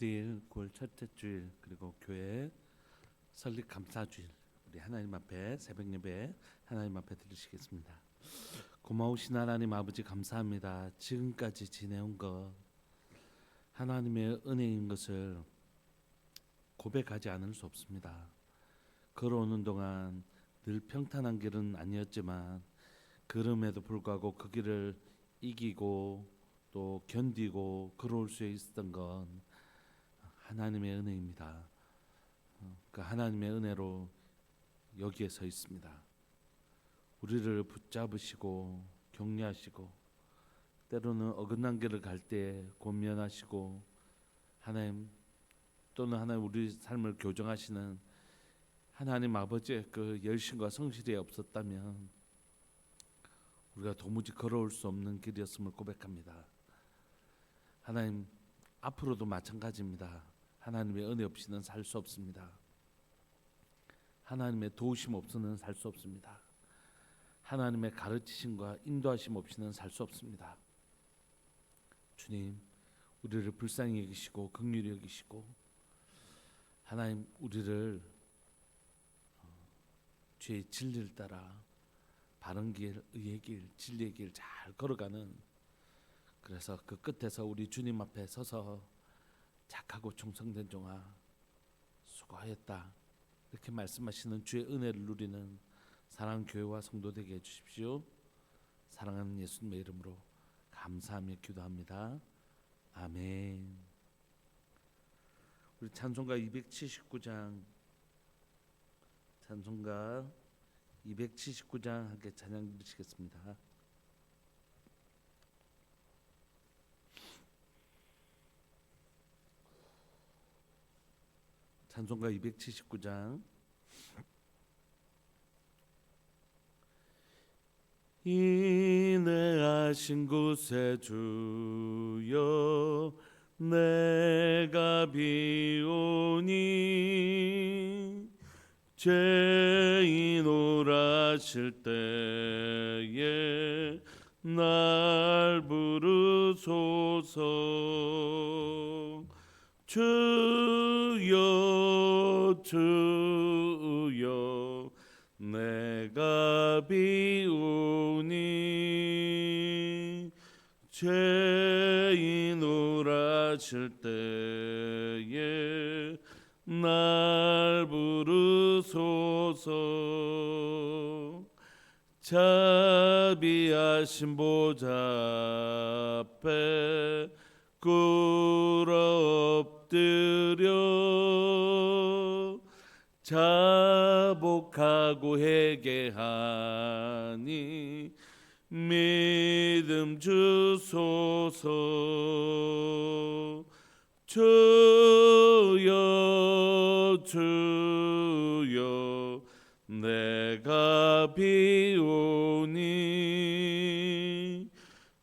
주일 9월 첫째 주일 그리고 교회 설립 감사주일 우리 하나님 앞에 새벽 예배 하나님 앞에 드리시겠습니다. 고마우신 하나님 아버지 감사합니다. 지금까지 지내온 것 하나님의 은혜인 것을 고백하지 않을 수 없습니다. 걸어오는 동안 늘 평탄한 길은 아니었지만 그럼에도 불구하고 그 길을 이기고 또 견디고 걸어올 수 있었던 건 하나님의 은혜입니다. 그 하나님의 은혜로 여기에 서 있습니다. 우리를 붙잡으시고 격려하시고 때로는 어긋난 길을 갈 때 권면하시고 하나님 또는 하나님 우리 삶을 교정하시는 하나님 아버지의 그 열심과 성실이 없었다면 우리가 도무지 걸어올 수 없는 길이었음을 고백합니다. 하나님 앞으로도 마찬가지입니다. 하나님의 은혜 없이는 살 수 없습니다. 하나님의 도우심 없이는 살 수 없습니다. 하나님의 가르치심과 인도하심 없이는 살 수 없습니다. 주님, 우리를 불쌍히 여기시고 긍휼히 여기시고 하나님 우리를 주의 진리를 따라 바른 길, 의의 길, 진리의 길 잘 걸어가는 그래서 그 끝에서 우리 주님 앞에 서서 착하고 충성된 종아 수고하였다 이렇게 말씀하시는 주의 은혜를 누리는 사랑하는 교회와 성도 되게 해주십시오. 사랑하는 예수님의 이름으로 감사하며 기도합니다. 아멘. 우리 찬송가 279장 함께 찬양 드리시겠습니다. 찬송가 279장 인내하신 곳에 주여 내가 비오니 죄인 오라실 때에 날 부르소서. 주여 내가 비오니 죄인 오라실 때에 날 부르소서. 자비하신 보좌 앞에 꿇어 엎드려 자복하고 회개하니 믿음 주소서. 주여 내가 비오니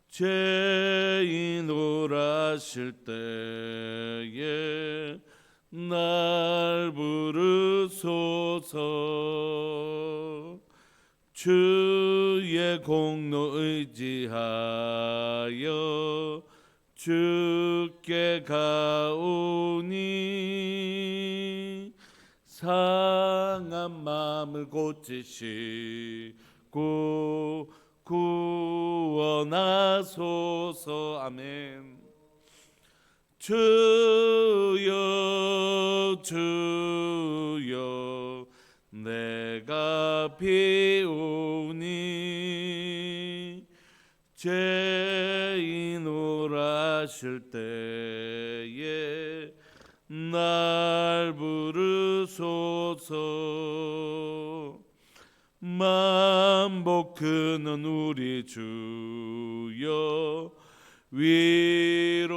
죄인 오라실 때에 날 부르소서. 주의 공로 의지하여 주께 가오니 상한 마음을 고치시고 구원하소서. 아멘. 주여 내가 비오니 죄인 오라실 때에 날 부르소서. 만복 크는 우리 주여 위로하소서.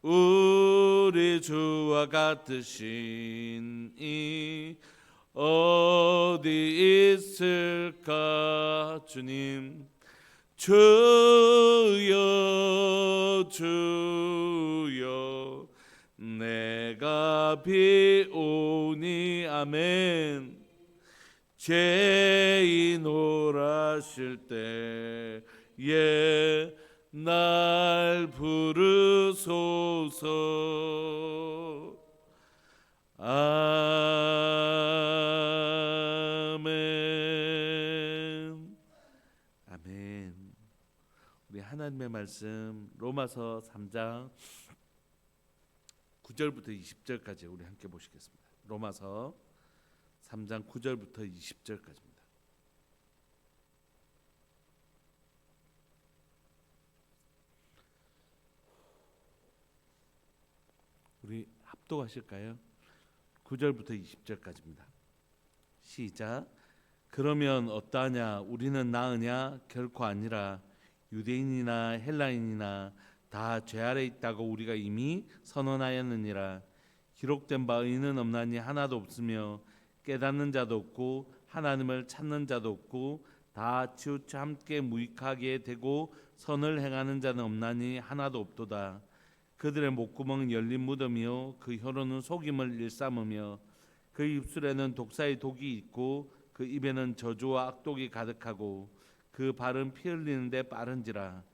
우리 주와 같으신 이 어디 있을까. 주님 주여 내가 비오니 아멘. 죄인 오라실 때에 날 부르소서. 아멘. 아멘. 우리 하나님의 말씀 로마서 3장 9절부터 20절까지 우리 함께 보시겠습니다. 로마서 3장 9절부터 20절까지입니다. 우리 합독하실까요? 9절부터 20절까지입니다. 시작. 그러면 어떠하냐? 우리는 나으냐? 결코 아니라. 유대인이나 헬라인이나 다 죄 아래 있다고 우리가 이미 선언하였느니라. 기록된 바 의인은 없나니 하나도 없으며 깨닫는 자도 없고 하나님을 찾는 자도 없고 다 치우쳐 함께 무익하게 되고 선을 행하는 자는 없나니 하나도 없도다. 그들의 목구멍은 열린 무덤이요 그 혀로는 속임을 일삼으며 그 입술에는 독사의 독이 있고 그 입에는 저주와 악독이 가득하고 그 발은 피 흘리는데 빠른지라.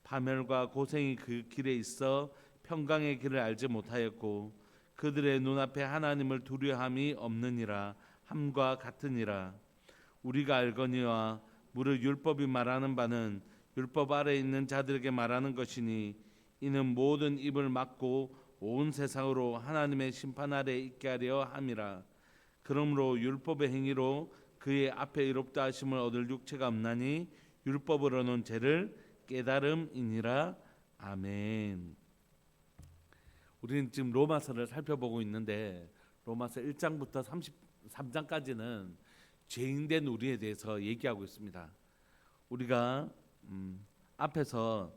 파멸과 고생이 그 길에 있어 평강의 길을 알지 못하였고 그들의 눈앞에 하나님을 두려함이 없느니라. 함과 같으니라. 우리가 알거니와 무릇 율법이 말하는 바는 율법 아래 있는 자들에게 말하는 것이니 이는 모든 입을 막고 온 세상으로 하나님의 심판 아래 있게 하려 함이라. 그러므로 율법의 행위로 그의 앞에 의롭다 하심을 얻을 육체가 없나니 율법으로는 죄를 깨달음이니라. 아멘. 우리는 지금 로마서를 살펴보고 있는데 로마서 1장부터 33장까지는 죄인된 우리에 대해서 얘기하고 있습니다. 우리가 앞에서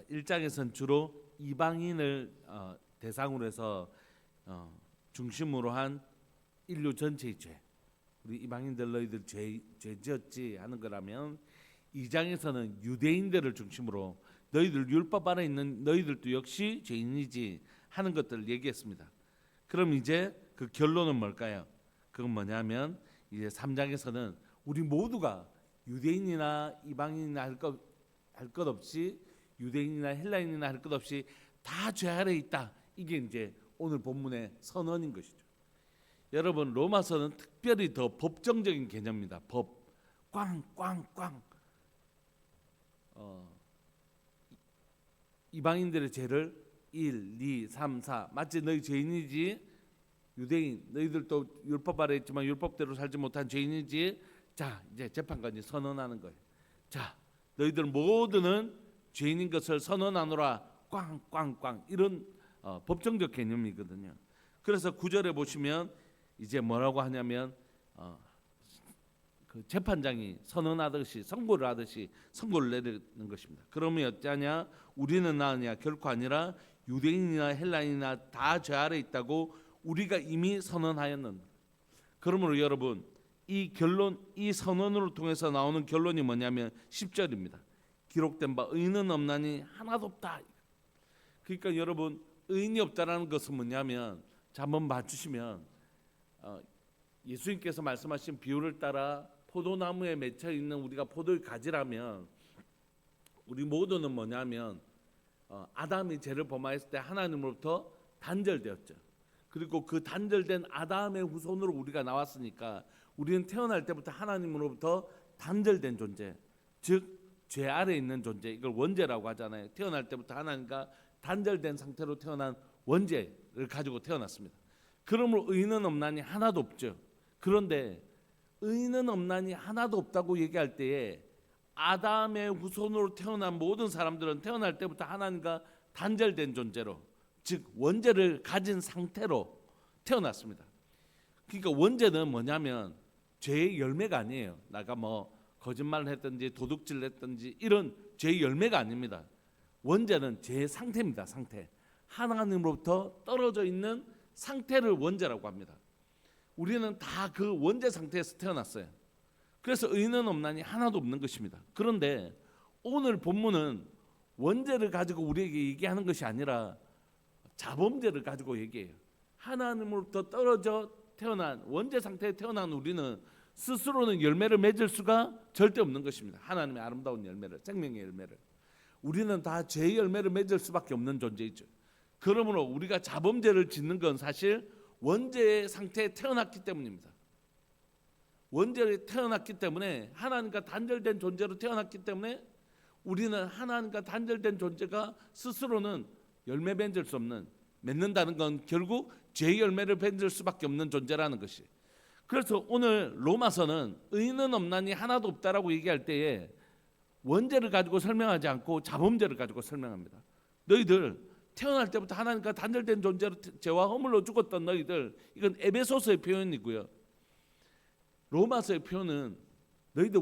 1장에서는 주로 이방인을 대상으로 해서 중심으로 한 인류 전체의 죄, 우리 이방인들 너희들 죄 지었지 하는 거라면 2장에서는 유대인들을 중심으로 너희들 율법 아래 있는 너희들도 역시 죄인이지 하는 것들을 얘기했습니다. 그럼 이제 그 결론은 뭘까요? 그건 뭐냐면 이제 3장에서는 우리 모두가 유대인이나 이방인이나 할 것 없이 유대인이나 헬라인이나 할 것 없이 다 죄 아래 있다. 이게 이제 오늘 본문의 선언인 것이죠. 여러분 로마서는 특별히 더 법정적인 개념입니다. 법 꽝꽝꽝 이방인들의 죄를 1, 2, 3, 4 마치 너희 죄인이지 유대인 너희들도 율법 아래 있지만 율법대로 살지 못한 죄인이지. 자 이제 재판관이 선언하는 거예요. 자 너희들 모두는 죄인인 것을 선언하노라. 꽝꽝꽝 이런 법정적 개념이거든요. 그래서 9절에 보시면 이제 뭐라고 하냐면 그 재판장이 선언하듯이 선고를 하듯이 선고를 내리는 것입니다. 그러면 어쩌냐? 우리는 나으냐? 결코 아니라. 유대인이나 헬라인이나 다 죄 아래 있다고 우리가 이미 선언하였는데. 그러므로 여러분 이 결론, 이 선언으로 통해서 나오는 결론이 뭐냐면 10절입니다. 기록된 바 의인은 없나니 하나도 없다. 그러니까 여러분 의인이 없다라는 것은 뭐냐면 자 한번 봐주시면 예수님께서 말씀하신 비유를 따라 포도나무에 맺혀 있는 우리가 포도의 가지라면 우리 모두는 뭐냐면 아담이 죄를 범하였을 때 하나님으로부터 단절되었죠. 그리고 그 단절된 아담의 후손으로 우리가 나왔으니까 우리는 태어날 때부터 하나님으로부터 단절된 존재, 즉 죄 아래 있는 존재, 이걸 원죄라고 하잖아요. 태어날 때부터 하나님과 단절된 상태로 태어난 원죄를 가지고 태어났습니다. 그러므로 의인은 없나니 하나도 없죠. 그런데 의인은 없나니 하나도 없다고 얘기할 때에 아담의 후손으로 태어난 모든 사람들은 태어날 때부터 하나님과 단절된 존재로, 즉 원죄를 가진 상태로 태어났습니다. 그러니까 원죄는 뭐냐면 죄의 열매가 아니에요. 내가 뭐 거짓말을 했든지 도둑질을 했든지 이런 죄의 열매가 아닙니다. 원죄는 죄의 상태입니다. 상태. 하나님으로부터 떨어져 있는 상태를 원죄라고 합니다. 우리는 다 그 원죄 상태에서 태어났어요. 그래서 의인은 없나니 하나도 없는 것입니다. 그런데 오늘 본문은 원죄를 가지고 우리에게 얘기하는 것이 아니라 자범죄를 가지고 얘기해요. 하나님으로부터 떨어져 태어난 원죄 상태에 태어난 우리는 스스로는 열매를 맺을 수가 절대 없는 것입니다. 하나님의 아름다운 열매를, 생명의 열매를. 우리는 다 죄의 열매를 맺을 수밖에 없는 존재이죠. 그러므로 우리가 자범죄를 짓는 건 사실 원죄의 상태에 태어났기 때문입니다. 원죄에 태어났기 때문에, 하나님과 단절된 존재로 태어났기 때문에 우리는 하나님과 단절된 존재가 스스로는 열매 맺을 수 없는, 맺는다는 건 결국 죄의 열매를 맺을 수밖에 없는 존재라는 것이. 그래서 오늘 로마서는 의인은 없나니 하나도 없다라고 얘기할 때에 원죄를 가지고 설명하지 않고 자범죄를 가지고 설명합니다. 너희들 태어날 때부터 하나님과 단절된 존재로 죄와 허물로 죽었던 너희들, 이건 에베소서의 표현이고요. 로마서의 표현은 너희들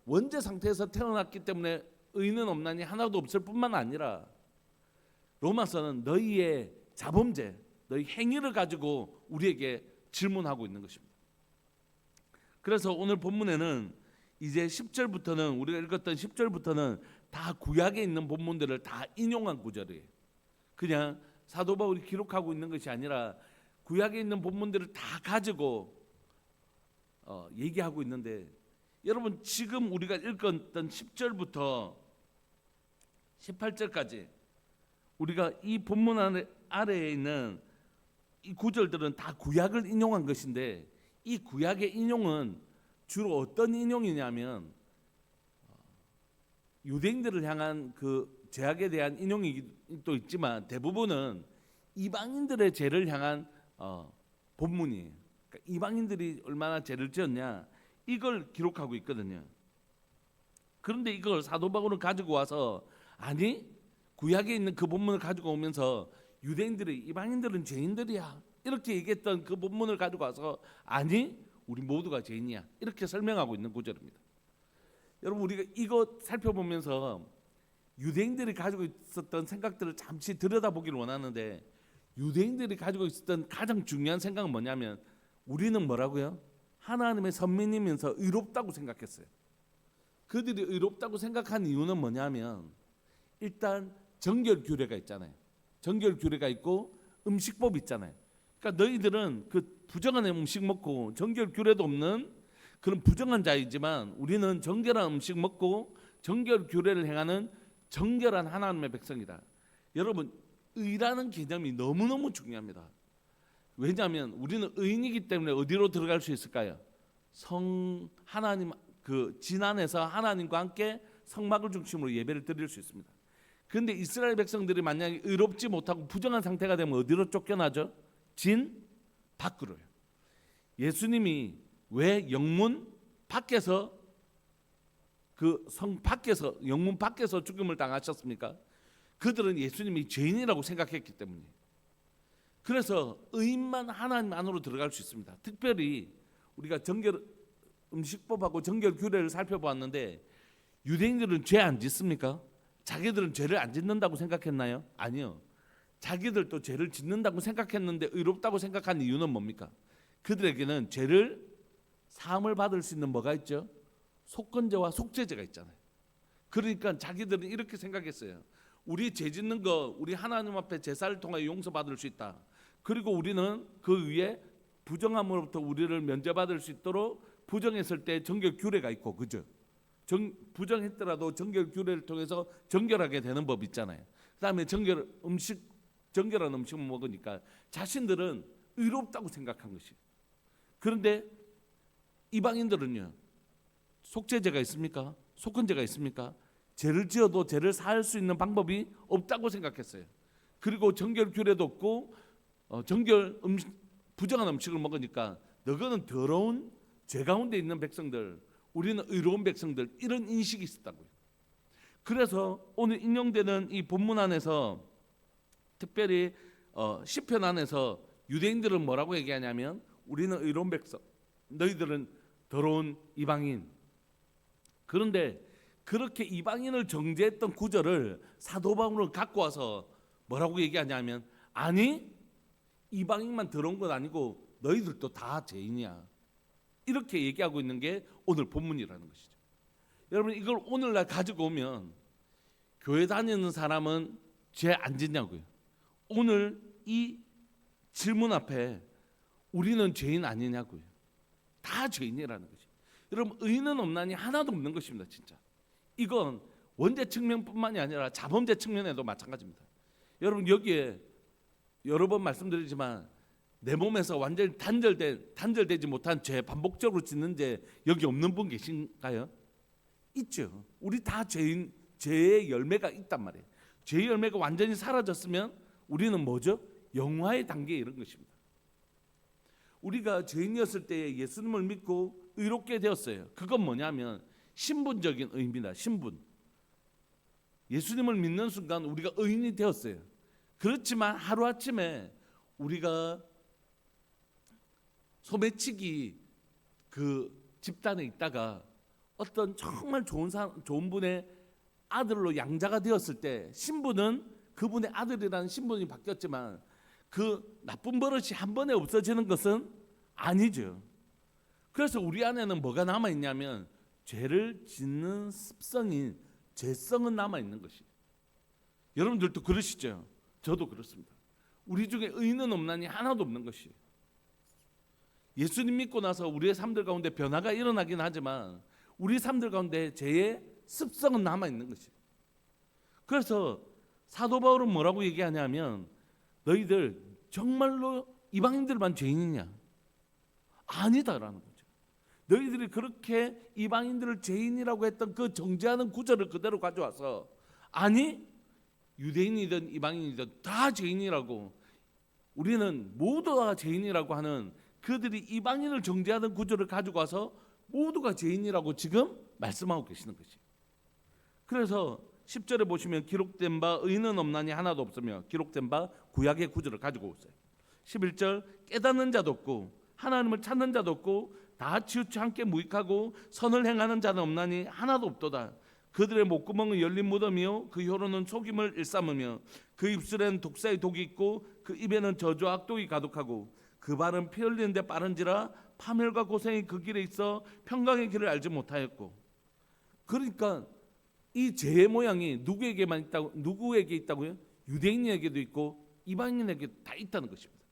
원죄 상태에서 태어났기 때문에 의인은 없나니 하나도 없을 뿐만 아니라, 로마서는 너희의 자범죄, 너희 행위를 가지고 우리에게 질문하고 있는 것입니다. 그래서 오늘 본문에는 이제 10절부터는, 우리가 읽었던 10절부터는 다 구약에 있는 본문들을 다 인용한 구절이에요. 그냥 사도 바울이 기록하고 있는 것이 아니라 구약에 있는 본문들을 다 가지고 얘기하고 있는데, 여러분 지금 우리가 읽었던 10절부터 18절까지 우리가 이 본문 아래에 있는 이 구절들은 다 구약을 인용한 것인데, 이 구약의 인용은 주로 어떤 인용이냐면 유대인들을 향한 그 죄악에 대한 인용이 또 있지만, 대부분은 이방인들의 죄를 향한 본문이에요. 그러니까 이방인들이 얼마나 죄를 지었냐, 이걸 기록하고 있거든요. 그런데 이걸 사도 바울은 가지고 와서, 아니 구약에 있는 그 본문을 가지고 오면서 유대인들이 이방인들은 죄인들이야 이렇게 얘기했던 그 본문을 가지고 와서, 아니 우리 모두가 죄인이야 이렇게 설명하고 있는 구절입니다. 여러분 우리가 이거 살펴보면서 유대인들이 가지고 있었던 생각들을 잠시 들여다보기를 원하는데, 유대인들이 가지고 있었던 가장 중요한 생각은 뭐냐면, 우리는 뭐라고요? 하나님의 선민이면서 의롭다고 생각했어요. 그들이 의롭다고 생각한 이유는 뭐냐면, 일단 정결 규례가 있잖아요. 정결 규례가 있고 음식법 있잖아요. 그러니까 너희들은 그 부정한 음식 먹고 정결 규례도 없는 그런 부정한 자이지만, 우리는 정결한 음식 먹고 정결 규례를 행하는 정결한 하나님의 백성이다. 여러분 의라는 개념이 너무너무 중요합니다. 왜냐하면 우리는 의인이기 때문에 어디로 들어갈 수 있을까요? 하나님 그 진 안에서 하나님과 함께 성막을 중심으로 예배를 드릴 수 있습니다. 그런데 이스라엘 백성들이 만약에 의롭지 못하고 부정한 상태가 되면 어디로 쫓겨나죠? 진 밖으로요. 예수님이 왜 영문 밖에서, 그 성 밖에서, 영문 밖에서 죽음을 당하셨습니까? 그들은 예수님이 죄인이라고 생각했기 때문이에요. 그래서 의인만 하나님 안으로 들어갈 수 있습니다. 특별히 우리가 정결 음식법하고 정결 규례를 살펴보았는데, 유대인들은 죄 안 짓습니까? 자기들은 죄를 안 짓는다고 생각했나요? 아니요. 자기들도 죄를 짓는다고 생각했는데 의롭다고 생각한 이유는 뭡니까? 그들에게는 죄를 사함을 받을 수 있는 뭐가 있죠? 속건제와 속죄제가 있잖아요. 그러니까 자기들은 이렇게 생각했어요. 우리 죄 짓는 거 우리 하나님 앞에 제사를 통하여 용서받을 수 있다. 그리고 우리는 그 위에 부정함으로부터 우리를 면제받을 수 있도록 부정했을 때 정결 규례가 있고, 그죠? 부정했더라도 정결 규례를 통해서 정결하게 되는 법 있잖아요. 그다음에 정결한 음식을 먹으니까 자신들은 의롭다고 생각한 것이. 그런데 이방인들은요, 속죄제가 있습니까? 속건제가 있습니까? 죄를 지어도 죄를 사할 수 있는 방법이 없다고 생각했어요. 그리고 정결 규례도 없고 부정한 음식을 먹으니까 너희는 더러운 죄 가운데 있는 백성들, 우리는 의로운 백성들, 이런 인식이 있었다고요. 그래서 오늘 인용되는 이 본문 안에서 특별히 시편 안에서 유대인들은 뭐라고 얘기하냐면, 우리는 의로운 백성, 너희들은 더러운 이방인. 그런데 그렇게 이방인을 정죄했던 구절을 사도 바울은 갖고 와서 뭐라고 얘기하냐면, 아니 이방인만 더러운 건 아니고 너희들도 다 죄인이야, 이렇게 얘기하고 있는 게 오늘 본문이라는 것이죠. 여러분 이걸 오늘날 가지고 오면 교회 다니는 사람은 죄 안 짓냐고요. 오늘 이 질문 앞에 우리는 죄인 아니냐고요. 다 죄인이라는 것이. 여러분, 의인은 없나니 하나도 없는 것입니다. 진짜 이건 원죄 측면뿐만이 아니라 자범죄 측면에도 마찬가지입니다. 여러분, 여기에 여러 번 말씀드리지만 내 몸에서 완전히 단절되지 못한 죄, 반복적으로 짓는 죄 여기 없는 분 계신가요? 있죠. 우리 다 죄의 열매가 있단 말이에요. 죄의 열매가 완전히 사라졌으면 우리는 뭐죠? 영화의 단계에 이른 것입니다. 우리가 죄인이었을 때 예수님을 믿고 의롭게 되었어요. 그건 뭐냐면 신분적인 의입니다. 신분. 예수님을 믿는 순간 우리가 의인이 되었어요. 그렇지만 하루아침에 우리가 소매치기 그 집단에 있다가 어떤 정말 좋은 분의 아들로 양자가 되었을 때 신분은 그분의 아들이라는 신분이 바뀌었지만 그 나쁜 버릇이 한 번에 없어지는 것은 아니죠. 그래서 우리 안에는 뭐가 남아 있냐면 죄를 짓는 습성인 죄성은 남아 있는 것이. 여러분들도 그러시죠? 저도 그렇습니다. 우리 중에 의인은 없나니 하나도 없는 것이. 예수님 믿고 나서 우리의 삶들 가운데 변화가 일어나긴 하지만 우리 삶들 가운데 죄의 습성은 남아 있는 것이. 그래서 사도 바울은 뭐라고 얘기하냐면 너희들 정말로 이방인들만 죄인이냐? 아니다라는 거죠. 너희들이 그렇게 이방인들을 죄인이라고 했던 그 정죄하는 구절을 그대로 가져와서 아니 유대인이든 이방인이든 다 죄인이라고, 우리는 모두 다 죄인이라고 하는 그들이 이방인을 정죄하는 구절을 가지고 와서 모두가 죄인이라고 지금 말씀하고 계시는 것이. 그래서 10절에 보시면 기록된 바 의인은 없나니 하나도 없으며 기록된 바 구약의 구절을 가지고 오세요. 11절 깨닫는 자도 없고 하나님을 찾는 자도 없고 다 치우쳐 함께 무익하고 선을 행하는 자는 없나니 하나도 없도다. 그들의 목구멍은 열린 무덤이요 그 혀로는 속임을 일삼으며 그 입술에는 독사의 독이 있고 그 입에는 저주와 악독이 가득하고 그 발은 피 흘리는 데 빠른지라 파멸과 고생이 그 길에 있어 평강의 길을 알지 못하였고. 그러니까 이 죄의 모양이 누구에게 있다고요? 유대인에게도 있고 이방인에게도 다 있다는 것입니다.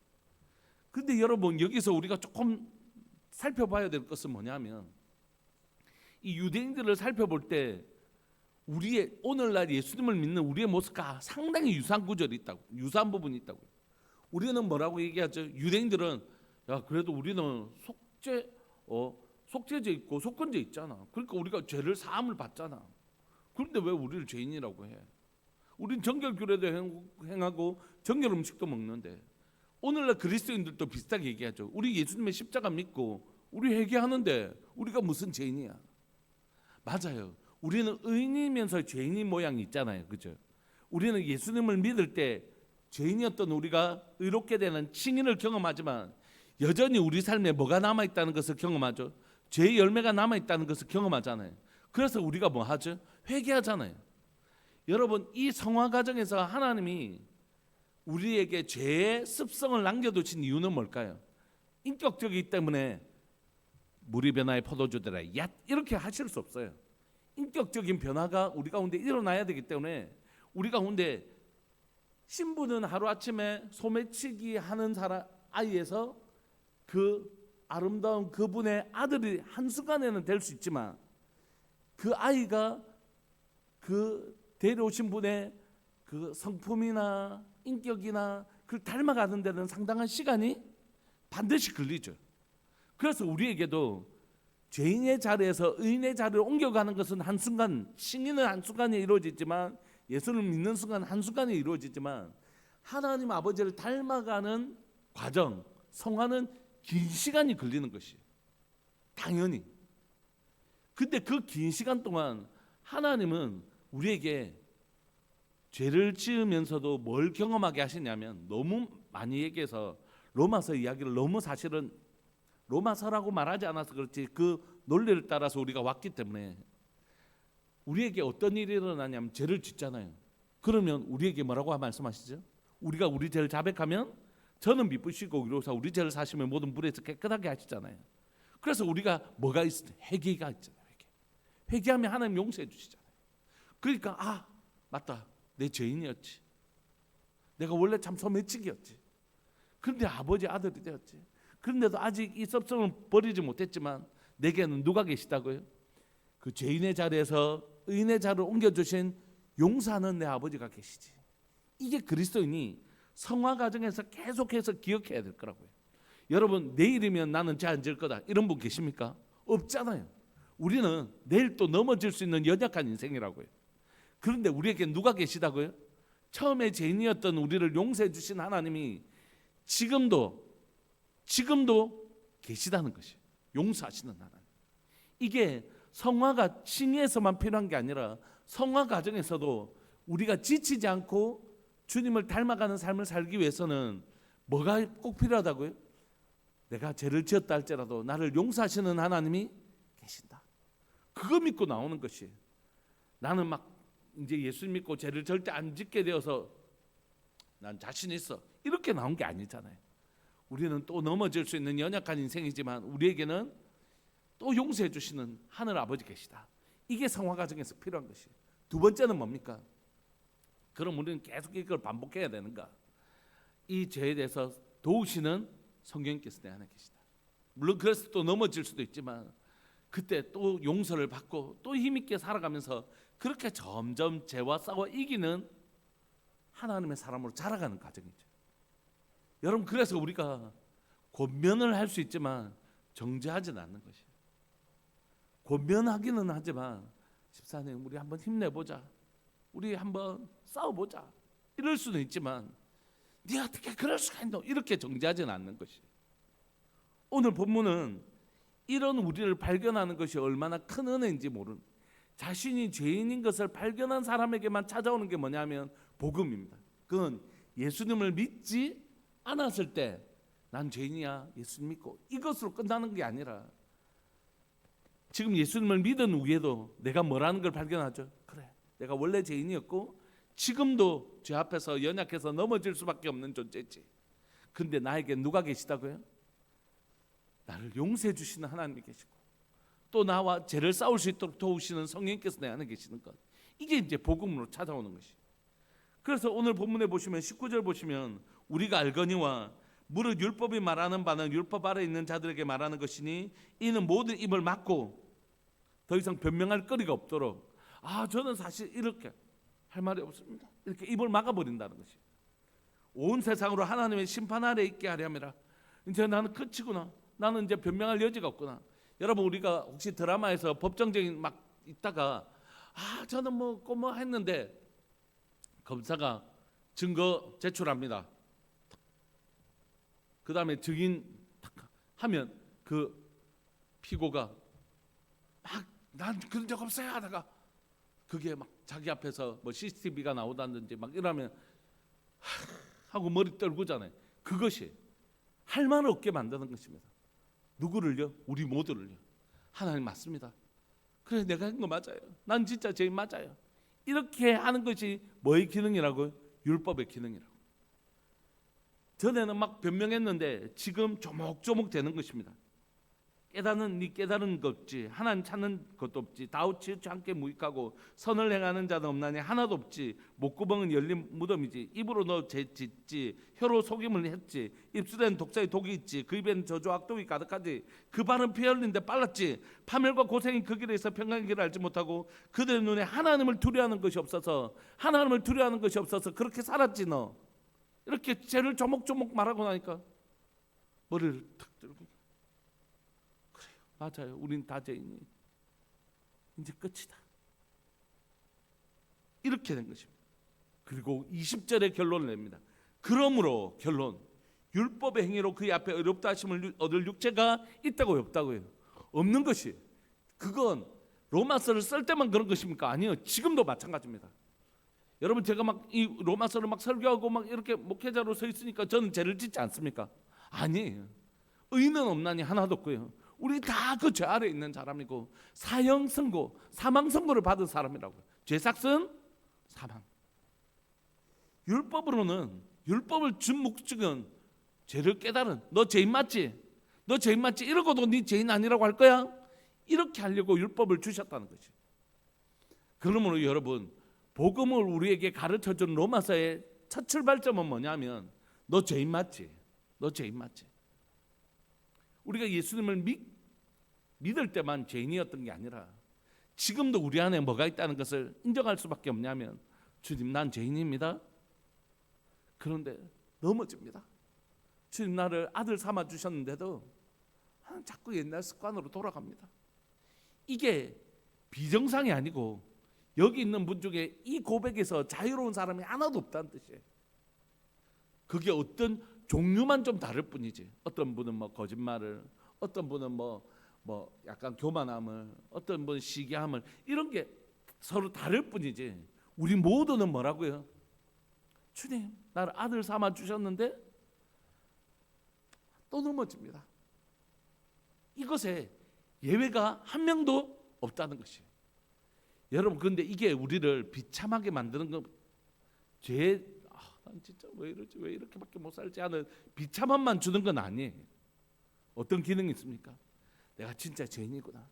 그런데 여러분, 여기서 우리가 조금 살펴봐야 될 것은 뭐냐면 이 유대인들을 살펴볼 때 우리의 오늘날 예수님을 믿는 우리의 모습과 상당히 유사한 구절이 있다고, 유사한 부분이 있다고. 우리는 뭐라고 얘기하죠? 유대인들은 야 그래도 우리는 속죄죄 있고 속건죄 있잖아. 그러니까 우리가 죄를 사함을 받잖아. 그런데 왜 우리를 죄인이라고 해? 우린 정결 규례도 행하고 정결 음식도 먹는데. 오늘날 그리스도인들도 비슷하게 얘기하죠. 우리 예수님의 십자가 믿고 우리 회개하는데 우리가 무슨 죄인이야? 맞아요. 우리는 의인이면서 죄인인 모양이 있잖아요. 그죠? 우리는 예수님을 믿을 때 죄인이었던 우리가 의롭게 되는 칭의를 경험하지만 여전히 우리 삶에 뭐가 남아있다는 것을 경험하죠. 죄의 열매가 남아있다는 것을 경험하잖아요. 그래서 우리가 뭐 하죠? 회개하잖아요. 여러분, 이 성화 과정에서 하나님이 우리에게 죄의 습성을 남겨두신 이유는 뭘까요? 인격적이기 때문에 물이 변화에 포도주되라 야 이렇게 하실 수 없어요. 인격적인 변화가 우리 가운데 일어나야 되기 때문에 우리 가운데 신부는 하루아침에 소매치기 하는 아이에서 그 아름다운 그분의 아들이 한순간에는 될 수 있지만 그 아이가 그 데려오신 분의 그 성품이나 인격이나 그걸 닮아가는 데는 상당한 시간이 반드시 걸리죠. 그래서 우리에게도 죄인의 자리에서 의인의 자리를 옮겨가는 것은 한순간, 칭의는 한순간에 이루어지지만 예수를 믿는 순간 한순간에 이루어지지만 하나님 아버지를 닮아가는 과정, 성화는 긴 시간이 걸리는 것이 당연히. 근데 그 긴 시간 동안 하나님은 우리에게 죄를 지으면서도 뭘 경험하게 하시냐면 너무 많이 얘기해서 로마서 이야기를 너무 사실은 로마서라고 말하지 않아서 그렇지 그 논리를 따라서 우리가 왔기 때문에 우리에게 어떤 일이 일어나냐면 죄를 짓잖아요. 그러면 우리에게 뭐라고 말씀하시죠? 우리가 우리 죄를 자백하면 저는 미쁘시고 의로우사 우리 죄를 사시면 모든 불에서 깨끗하게 하시잖아요. 그래서 우리가 뭐가 있어요? 회개가 있잖아요. 회개하면 하나님 용서해 주시잖아요. 그러니까 아 맞다, 내 죄인이었지. 내가 원래 참 소매치기였지. 그런데 아버지 아들이 되었지. 그런데도 아직 이 섭성을 버리지 못했지만 내게는 누가 계시다고요? 그 죄인의 자리에서 의인의 자리를 옮겨주신 용서하는 내 아버지가 계시지. 이게 그리스도인이 성화 과정에서 계속해서 기억해야 될 거라고요. 여러분, 내일이면 나는 죄 안 지을 거다 이런 분 계십니까? 없잖아요. 우리는 내일 또 넘어질 수 있는 연약한 인생이라고요. 그런데 우리에게 누가 계시다고요? 처음에 죄인이었던 우리를 용서해 주신 하나님이 지금도 계시다는 것이, 용서하시는 하나님. 이게 성화가 칭의에서만 필요한 게 아니라 성화 과정에서도 우리가 지치지 않고 주님을 닮아가는 삶을 살기 위해서는 뭐가 꼭 필요하다고요? 내가 죄를 지었다 할지라도 나를 용서하시는 하나님이 계신다. 그거 믿고 나오는 것이, 나는 막 이제 예수 믿고 죄를 절대 안 짓게 되어서 난 자신 있어 이렇게 나온 게 아니잖아요. 우리는 또 넘어질 수 있는 연약한 인생이지만 우리에게는 또 용서해 주시는 하늘 아버지 계시다. 이게 성화 과정에서 필요한 것이. 두 번째는 뭡니까? 그럼 우리는 계속 이걸 반복해야 되는가? 이 죄에 대해서 도우시는 성령님께서 내 안에 계시다. 물론 그래서 또 넘어질 수도 있지만 그때 또 용서를 받고 또 힘있게 살아가면서 그렇게 점점 죄와 싸워 이기는 하나님의 사람으로 자라가는 과정이죠. 여러분, 그래서 우리가 권면을 할 수 있지만 정죄하지는 않는 것이에요. 권면하기는 하지만 집사님 우리 한번 힘내보자, 우리 한번 싸워보자 이럴 수는 있지만 네가 어떻게 그럴 수가 있노 이렇게 정죄하지는 않는 것이에요. 오늘 본문은 이런 우리를 발견하는 것이 얼마나 큰 은혜인지 모르는, 자신이 죄인인 것을 발견한 사람에게만 찾아오는 게 뭐냐면 복음입니다. 그건 예수님을 믿지 않았을 때 난 죄인이야 예수님 믿고 이것으로 끝나는 게 아니라 지금 예수님을 믿은 후에도 내가 뭐라는 걸 발견하죠. 그래, 내가 원래 죄인이었고 지금도 죄 앞에서 연약해서 넘어질 수밖에 없는 존재지. 근데 나에게 누가 계시다고요? 나를 용서해 주시는 하나님이 계시고 또 나와 죄를 싸울 수 있도록 도우시는 성령님께서 내 안에 계시는 것, 이게 이제 복음으로 찾아오는 것이. 그래서 오늘 본문에 보시면 19절 보시면 우리가 알거니와 무릇 율법이 말하는 바는 율법 아래 있는 자들에게 말하는 것이니 이는 모든 입을 막고 더 이상 변명할 거리가 없도록, 저는 사실 이렇게 할 말이 없습니다, 이렇게 입을 막아버린다는 것이. 온 세상으로 하나님의 심판 아래 있게 하려면 이제 나는 끝이구나, 나는 이제 변명할 여지가 없구나. 여러분, 우리가 혹시 드라마에서 법정적인 막 있다가 저는 뭐 했는데 검사가 증거 제출합니다. 그 다음에 증인 하면 그 피고가 막 난 그런 적 없어요 하다가 그게 막 자기 앞에서 뭐 CCTV가 나오다든지 막 이러면 하고 머리 떨구잖아요. 그것이 할 말 없게 만드는 것입니다. 누구를요? 우리 모두를요. 하나님 맞습니다. 그래, 내가 한 거 맞아요. 난 진짜 죄인 맞아요. 이렇게 하는 것이 뭐의 기능이라고요? 율법의 기능이라고. 전에는 막 변명했는데 지금 조목조목 되는 것입니다. 깨달은 것 없지, 하나님 찾는 것도 없지, 다우치지 않게 무익하고 선을 행하는 자는 없나니 하나도 없지, 목구멍은 열린 무덤이지, 입으로 너 죄 짓지, 혀로 속임을 했지, 입술에는 독사의 독이 있지, 그 입에는 저주와 악독이 가득하지, 그 발은 피 흘린데 빨랐지, 파멸과 고생이 그 길에 있어 평강의 길을 알지 못하고 그들 눈에 하나님을 두려워하는 것이 없어서 그렇게 살았지. 너 이렇게 죄를 조목조목 말하고 나니까 머리를 탁 들고, 맞아요, 우린 다 죄인이, 이제 끝이다, 이렇게 된 것입니다. 그리고 20절에 결론을 냅니다. 그러므로 결론, 율법의 행위로 그의 앞에 의롭다 하심을 얻을 육체가 있다고요, 없다고요? 없는 것이. 그건 로마서를 쓸 때만 그런 것입니까? 아니요, 지금도 마찬가지입니다. 여러분, 제가 막 이 로마서를 막 설교하고 막 이렇게 목회자로 서 있으니까 저는 죄를 짓지 않습니까? 아니에요. 의는 없나니 하나도 없고요. 우리 다 그 죄 아래 있는 사람이고 사형 선고, 사망 선고를 받은 사람이라고요. 죄삭은 사망. 율법으로는, 율법을 준 목적은 죄를 깨달은, 너 죄인 맞지? 너 죄인 맞지? 이러고도 네 죄인 아니라고 할 거야? 이렇게 하려고 율법을 주셨다는 거지. 그러므로 여러분, 복음을 우리에게 가르쳐준 로마서의 첫 출발점은 뭐냐면 너 죄인 맞지? 너 죄인 맞지? 우리가 예수님을 믿을 때만 죄인이었던 게 아니라 지금도 우리 안에 뭐가 있다는 것을 인정할 수밖에 없냐면, 주님, 난 죄인입니다. 그런데 넘어집니다. 주님, 나를 아들 삼아 주셨는데도 자꾸 옛날 습관으로 돌아갑니다. 이게 비정상이 아니고 여기 있는 분 중에 이 고백에서 자유로운 사람이 하나도 없다는 뜻이에요. 그게 어떤 종류만 좀 다를 뿐이지. 어떤 분은 뭐 거짓말을, 어떤 분은 뭐 약간 교만함을, 어떤 분은 시기함을, 이런 게 서로 다를 뿐이지. 우리 모두는 뭐라고요? 주님, 나를 아들 삼아 주셨는데 또 넘어집니다. 이것에 예외가 한 명도 없다는 것이에요. 여러분, 그런데 이게 우리를 비참하게 만드는 건 난 진짜 왜 이러지, 왜 이렇게밖에 못 살지 하는 비참함만 주는 건 아니에요. 어떤 기능이 있습니까? 내가 진짜 죄인이구나.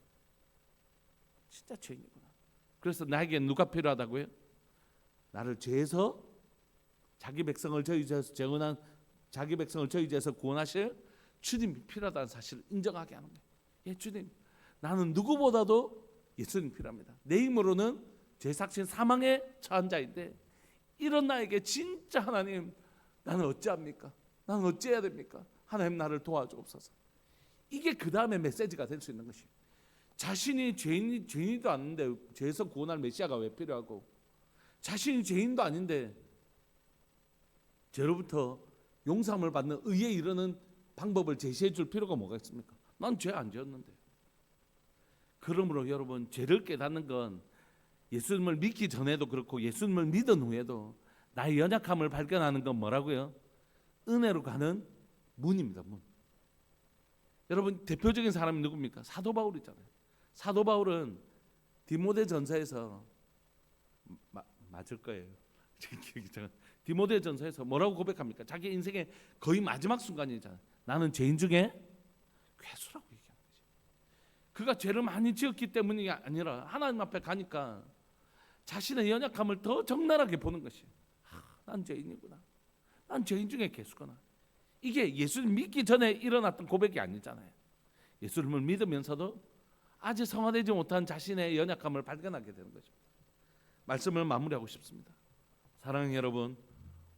진짜 죄인이구나. 그래서 나에게 누가 필요하다고요? 나를 죄에서 자기 백성을 저희죄에서 재혼한 자기 백성을 저희죄에서 구원하실 주님이 필요하다는 사실을 인정하게 하는 거예요. 예, 주님, 나는 누구보다도 예수님 필요합니다. 내 힘으로는 죄삭신 사망에 처한 자인데 이런 나에게 진짜 하나님, 나는 어찌합니까? 나는 어찌해야 됩니까? 하나님, 나를 도와주옵소서. 이게 그 다음에 메시지가 될 수 있는 것이에요. 자신이 죄인이도 아닌데 죄에서 구원할 메시아가 왜 필요하고, 자신이 죄인도 아닌데 죄로부터 용서함을 받는 의에 이르는 방법을 제시해 줄 필요가 뭐가 있습니까? 난 죄 안 지었는데. 그러므로 여러분, 죄를 깨닫는 건 예수님을 믿기 전에도 그렇고 예수님을 믿은 후에도 나의 연약함을 발견하는 건 뭐라고요? 은혜로 가는 문입니다. 문. 여러분, 대표적인 사람이 누굽니까? 사도 바울이잖아요. 사도 바울은 디모데 전서에서 맞을 거예요. 디모데 전서에서 뭐라고 고백합니까? 자기 인생의 거의 마지막 순간이잖아요. 나는 죄인 중에 괴수라고 얘기하는 거지. 그가 죄를 많이 지었기 때문이 아니라 하나님 앞에 가니까 자신의 연약함을 더 적나라하게 보는 것이, 난 죄인이구나. 난 죄인 중에 괴수구나. 이게 예수님 믿기 전에 일어났던 고백이 아니잖아요. 예수님을 믿으면서도 아직 성화되지 못한 자신의 연약함을 발견하게 되는 것입니다. 말씀을 마무리하고 싶습니다. 사랑하는 여러분,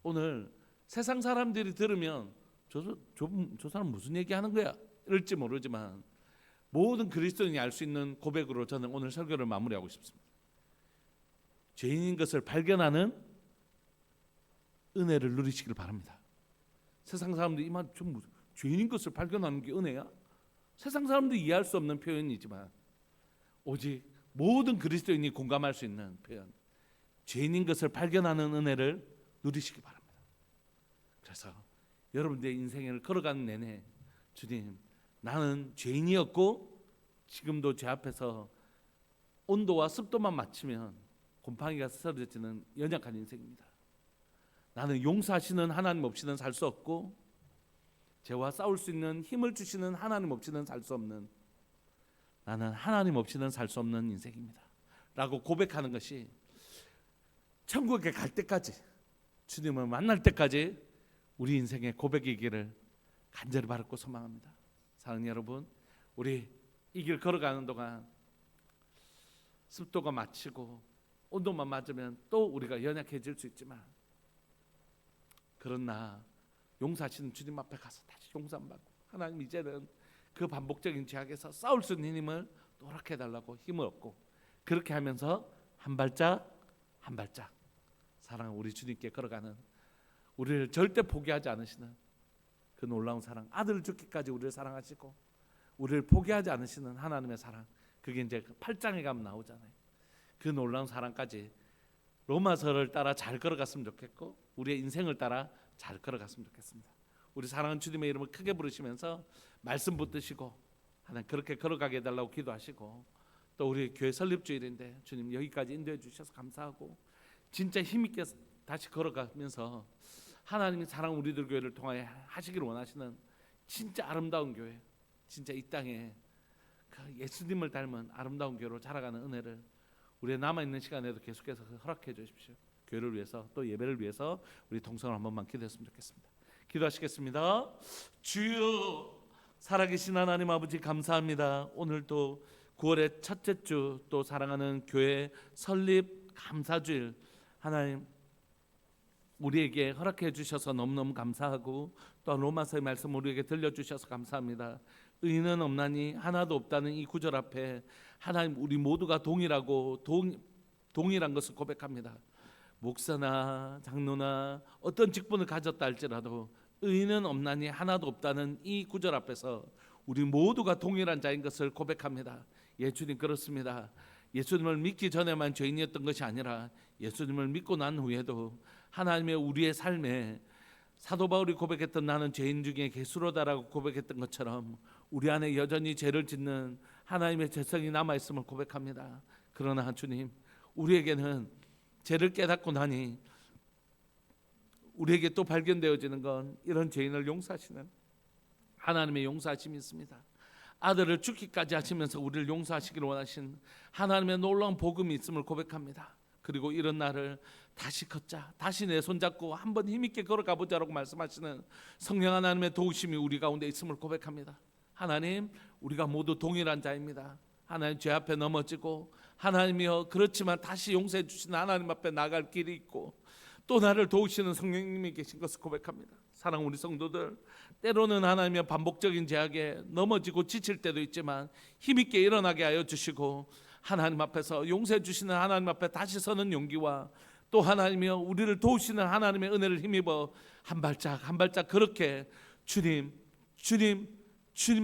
오늘 세상 사람들이 들으면 저 사람 무슨 얘기하는 거야? 이럴지 모르지만 모든 그리스도인이 알 수 있는 고백으로 저는 오늘 설교를 마무리하고 싶습니다. 죄인인 것을 발견하는 은혜를 누리시길 바랍니다. 세상 사람들이 이 말 좀 죄인인 것을 발견하는 게 은혜야? 세상 사람들이 이해할 수 없는 표현이지만 오직 모든 그리스도인이 공감할 수 있는 표현, 죄인인 것을 발견하는 은혜를 누리시기 바랍니다. 그래서 여러분들의 인생을 걸어가는 내내, 주님, 나는 죄인이었고 지금도 죄 앞에서 온도와 습도만 맞추면 곰팡이가 쓰러지는 연약한 인생입니다. 나는 용서하시는 하나님 없이는 살 수 없고 죄와 싸울 수 있는 힘을 주시는 하나님 없이는 살 수 없는, 나는 하나님 없이는 살 수 없는 인생입니다 라고 고백하는 것이 천국에 갈 때까지, 주님을 만날 때까지 우리 인생의 고백이기를 간절히 바라고 소망합니다. 사랑하는 여러분, 우리 이 길 걸어가는 동안 습도가 맞추고 온도만 맞으면 또 우리가 연약해질 수 있지만, 그러나 용서하시는 주님 앞에 가서 다시 용서받고, 하나님 이제는 그 반복적인 죄악에서 싸울 수 있는 힘을 또 허락해달라고 힘을 얻고, 그렇게 하면서 한 발짝 한 발짝 사랑하는 우리 주님께 걸어가는, 우리를 절대 포기하지 않으시는 그 놀라운 사랑, 아들을 죽기까지 우리를 사랑하시고 우리를 포기하지 않으시는 하나님의 사랑, 그게 이제 8장에 가면 나오잖아요. 그 놀라운 사랑까지 로마서를 따라 잘 걸어갔으면 좋겠고 우리의 인생을 따라 잘 걸어갔으면 좋겠습니다. 우리 사랑하는 주님의 이름을 크게 부르시면서 말씀 붙드시고 하나님 그렇게 걸어가게 해달라고 기도하시고, 또 우리 교회 설립주일인데 주님 여기까지 인도해 주셔서 감사하고, 진짜 힘있게 다시 걸어가면서 하나님이 사랑 우리들 교회를 통하여 하시기를 원하시는 진짜 아름다운 교회, 진짜 이 땅에 그 예수님을 닮은 아름다운 교회로 자라가는 은혜를 우리의 남아있는 시간에도 계속해서 허락해 주십시오. 교회를 위해서 또 예배를 위해서 우리 동성을 한 번만 기도했으면 좋겠습니다. 기도하시겠습니다. 주여, 살아계신 하나님 아버지 감사합니다. 오늘도 9월의 첫째 주 또 사랑하는 교회 설립 감사주일 하나님 우리에게 허락해 주셔서 너무너무 감사하고 또 로마서의 말씀 우리에게 들려주셔서 감사합니다. 의인은 없나니 하나도 없다는 이 구절 앞에 하나님 우리 모두가 동일하고 동일한 것을 고백합니다. 목사나 장로나 어떤 직분을 가졌다 할지라도 의인은 없나니 하나도 없다는 이 구절 앞에서 우리 모두가 동일한 자인 것을 고백합니다. 예, 주님 그렇습니다. 예수님을 믿기 전에만 죄인이었던 것이 아니라 예수님을 믿고 난 후에도 하나님의 우리의 삶에 사도 바울이 고백했던 나는 죄인 중에 괴수로다라고 고백했던 것처럼 우리 안에 여전히 죄를 짓는 하나님의 죄성이 남아있음을 고백합니다. 그러나 주님 우리에게는 죄를 깨닫고 나니 우리에게 또 발견되어지는 건 이런 죄인을 용서하시는 하나님의 용서하심이 있습니다. 아들을 죽기까지 하시면서 우리를 용서하시기를 원하신 하나님의 놀라운 복음이 있음을 고백합니다. 그리고 이런 날을 다시 걷자, 다시 내 손잡고 한번 힘있게 걸어가 보자라고 말씀하시는 성령 하나님의 도우심이 우리 가운데 있음을 고백합니다. 하나님 우리가 모두 동일한 자입니다. 하나님 죄 앞에 넘어지고 하나님이여 그렇지만 다시 용서해 주시는 하나님 앞에 나갈 길이 있고 또 나를 도우시는 성령님이 계신 것을 고백합니다. 사랑 우리 성도들 때로는 하나님의 반복적인 죄악에 넘어지고 지칠 때도 있지만 힘있게 일어나게 하여 주시고 하나님 앞에서 용서해 주시는 하나님 앞에 다시 서는 용기와 또 하나님이여 우리를 도우시는 하나님의 은혜를 힘입어 한 발짝 한 발짝 그렇게 주님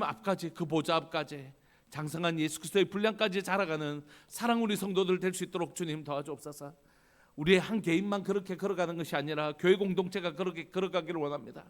앞까지 그 보좌 앞까지 장성한 예수 그리스도의 분량까지 자라가는 사랑 우리 성도들 될 수 있도록 주님 도와주옵소서. 우리의 한 개인만 그렇게 걸어가는 것이 아니라 교회 공동체가 그렇게 걸어가기를 원합니다.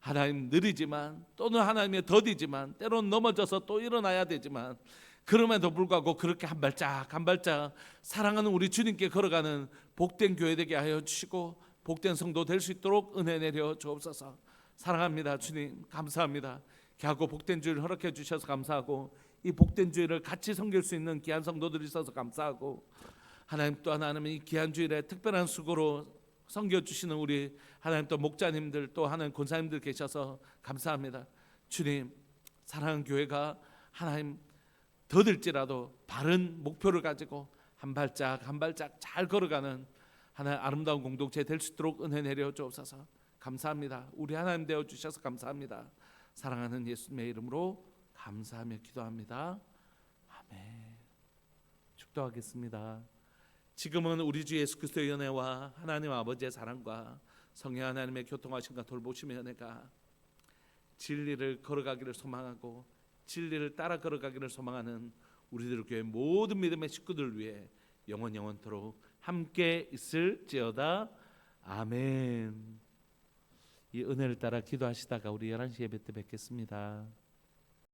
하나님 느리지만 또는 하나님의 더디지만 때로는 넘어져서 또 일어나야 되지만 그럼에도 불구하고 그렇게 한 발짝 한 발짝 사랑하는 우리 주님께 걸어가는 복된 교회 되게 하여 주시고 복된 성도 될 수 있도록 은혜 내려 주옵소서. 사랑합니다. 주님 감사합니다. 귀하고 복된 주일 허락해 주셔서 감사하고 이 복된 주일을 같이 섬길 수 있는 귀한 성도들이 있어서 감사하고 하나님 또 하나님 이 귀한 주일에 특별한 수고로 섬겨주시는 우리 하나님 또 목자님들 또 하나님 권사님들 계셔서 감사합니다. 주님 사랑하는 교회가 하나님 더딜지라도 바른 목표를 가지고 한 발짝 한 발짝 잘 걸어가는 하나님 아름다운 공동체 될 수 있도록 은혜 내려 주옵소서. 감사합니다. 우리 하나님 되어 주셔서 감사합니다. 사랑하는 예수님의 이름으로 감사하며 기도합니다. 아멘. 축도하겠습니다. 지금은 우리 주 예수 그리스도의 은혜와 하나님 아버지의 사랑과 성령 하나님의 교통하심과 돌보심의 은혜가 진리를 걸어가기를 소망하고 진리를 따라 걸어가기를 소망하는 우리들 교회 모든 믿음의 식구들 위해 영원토록 함께 있을지어다. 아멘. 이 은혜를 따라 기도하시다가 우리 11시 예배 때 뵙겠습니다.